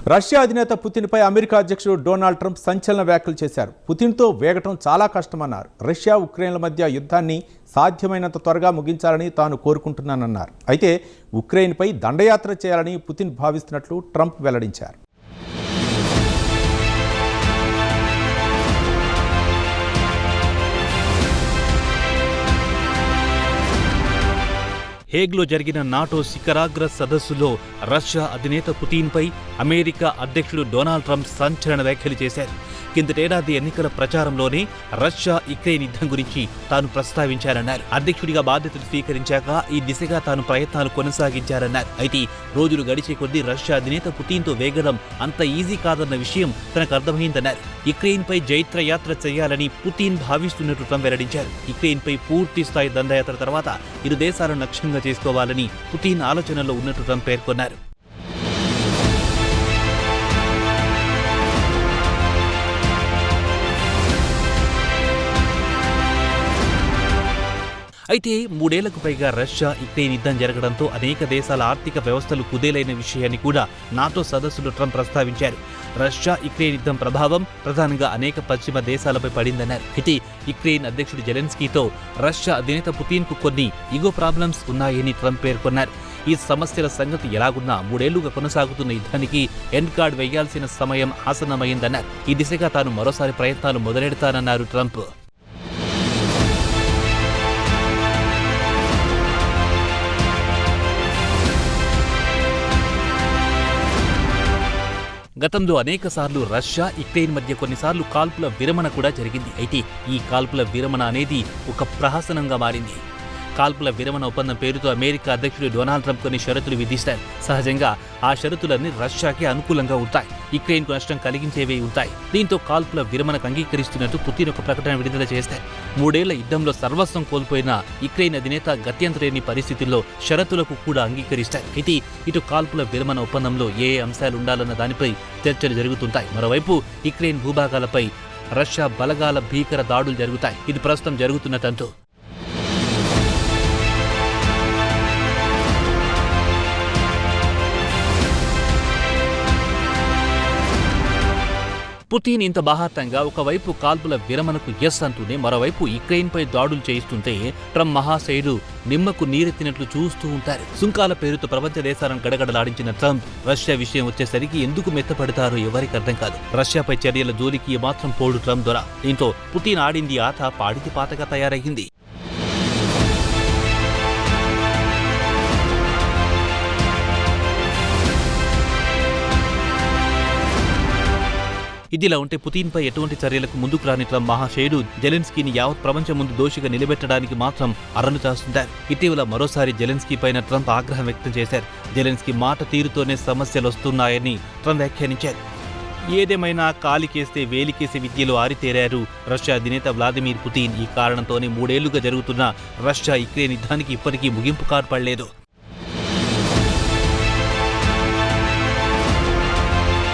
Russia అధినేత పుతిన్పై America అధ్యక్షుడు Donald Trump సంచలన వ్యాఖ్యలు చేశారు. పుతిన్తో వేగటం చాలా కష్టమన్నారు. రష్యా ఉక్రెయిన్ల మధ్య యుద్ధాన్ని సాధ్యమైనంత త్వరగా ముగించాలని తాను కోరుకుంటున్నానన్నారు. అయితే ఉక్రెయిన్పై దండయాత్ర చేయాలని పుతిన్ భావిస్తున్నట్లు ట్రంప్ వెల్లడించారు. హేగ్లో జరిగిన నాటో శిఖరాగ్ర సదస్సులో రష్యా అధినేత పుతిన్పై అమెరికా అధ్యక్షుడు డొనాల్డ్ ట్రంప్ సంచలన వ్యాఖ్యలు చేశారు. కిందటేడాది ఎన్నికల ప్రచారంలోనే రష్యా ఉక్రెయిన్ యుద్ధం గురించి తాను ప్రస్తావించారన్నారు. అధ్యక్షుడిగా బాధ్యతలు స్వీకరించాక ఈ దిశగా తాను ప్రయత్నాలు కొనసాగించారన్నారు. అయితే రోజులు గడిచే కొద్దీ రష్యా అధినేత పుతిన్తో వేగడం అంత ఈజీ కాదన్న విషయం తనకు అర్థమైందన్నారు. ఉక్రెయిన్పై జైత్రయాత్ర చేయాలని పుతిన్ భావిస్తున్నట్టు ట్రంప్ వెల్లడించారు. ఉక్రెయిన్పై పూర్తి స్థాయి దండయాత్ర తర్వాత ఇరు దేశాలను లక్ష్యంగా చేసుకోవాలని పుతిన్ ఆలోచనలో ఉన్నట్టు ట్రంప్ పేర్కొన్నారు. అయితే 3 ఏళ్లకు పైగా రష్యా ఉక్రెయిన్ యుద్ధం జరగడంతో అనేక దేశాల ఆర్థిక వ్యవస్థలు కుదేలైన విషయాన్ని కూడా నాటో సదస్సులో ట్రంప్ ప్రస్తావించారు. రష్యా ఉక్రెయిన్ యుద్ధం ప్రభావం ప్రధానంగా అనేక పశ్చిమ దేశాలపై పడిందన్నారు. అయితే ఉక్రెయిన్ అధ్యక్షుడు జెలెన్స్కీతో రష్యా అధినేత పుతిన్కు కొన్ని ఇగో ప్రాబ్లమ్స్ ఉన్నాయని ట్రంప్ పేర్కొన్నారు. ఈ సమస్యల సంగతి ఎలాగున్నా 3 ఏళ్లుగా కొనసాగుతున్న యుద్ధానికి ఎండ్ కార్డ్ వేయాల్సిన సమయం ఆసన్నమైందన్నారు. ఈ దిశగా తాను మరోసారి ప్రయత్నాలు మొదలెడతానన్నారు ట్రంప్. గతంలో అనేకసార్లు రష్యా ఉక్రెయిన్ మధ్య కొన్నిసార్లు కాల్పుల విరమణ కూడా జరిగింది. అయితే ఈ కాల్పుల విరమణ అనేది ఒక ప్రహసనంగా మారింది. కాల్పుల విరమణ ఒప్పందం పేరుతో అమెరికా అధ్యక్షుడు డొనాల్డ్ ట్రంప్ కొన్ని షరతులు విధిస్తారు. సహజంగా ఆ షరతులన్నీ రష్యాకి అనుకూలంగా ఉంటాయి, ఉక్రెయిన్కు నష్టం కలిగించేవే ఉంటాయి. దీంతో కాల్పుల విరమణకు అంగీకరిస్తున్నట్టు పుతిన్ ఒక ప్రకటన విడుదల చేస్తారు. 3 ఏళ్ల యుద్ధంలో సర్వస్వం కోల్పోయిన ఉక్రెయిన్ అధినేత గత్యంతరేని పరిస్థితుల్లో షరతులకు కూడా అంగీకరిస్తారు. అయితే ఇటు కాల్పుల విరమణ ఒప్పందంలో ఏ అంశాలు ఉండాలన్న దానిపై చర్చలు జరుగుతుంటాయి. మరోవైపు ఉక్రెయిన్ భూభాగాలపై రష్యా బలగాల భీకర దాడులు జరుగుతాయి. ఇది ప్రస్తుతం జరుగుతున్న తంతు. పుతిన్ ఇంత బాహాటంగా ఒకవైపు కాల్పుల విరమణకు ఎస్ అంటూనే మరోవైపు ఉక్రెయిన్పై దాడులు చేయిస్తుంటే ట్రంప్ మహాశయుడు నిమ్మకు నీరెత్తినట్లు చూస్తూ ఉంటారు. సుంకాల పేరుతో ప్రపంచ దేశాలను గడగడలాడించిన ట్రంప్ రష్యా విషయం వచ్చేసరికి ఎందుకు మెత్తపడతారో ఎవరికి అర్థం కాదు. రష్యాపై చర్యల జోలికి మాత్రం పోడు ట్రంప్ దొర. దీంతో పుతిన్ ఆడింది ఆట పాడికి పాతగా తయారయ్యింది. ఇదిలా ఉంటే పుతిన్పై ఎటువంటి చర్యలకు ముందుకు రాని ట్రంప్ మహాశయుడు జెలెన్స్కీని యావత్ ప్రపంచం ముందు దోషిగా నిలబెట్టడానికి మాత్రం అరను చాస్తుంటారు. ఇటీవల మరోసారి జెలెన్స్కీ పైన ట్రంప్ ఆగ్రహం వ్యక్తం చేశారు. జెలెన్స్కీ మాట తీరుతోనే సమస్యలు వస్తున్నాయని ట్రంప్ వ్యాఖ్యానించారు. ఏదేమైనా కాలికేస్తే వేలికేసే విద్యలో ఆరితేరారు రష్యా అధినేత వ్లాదిమిర్ పుతిన్. ఈ కారణంతోనే 3 ఏళ్లుగా జరుగుతున్న రష్యా ఉక్రెయిన్ యుద్ధానికి ఇప్పటికీ ముగింపు కార్పడలేదు.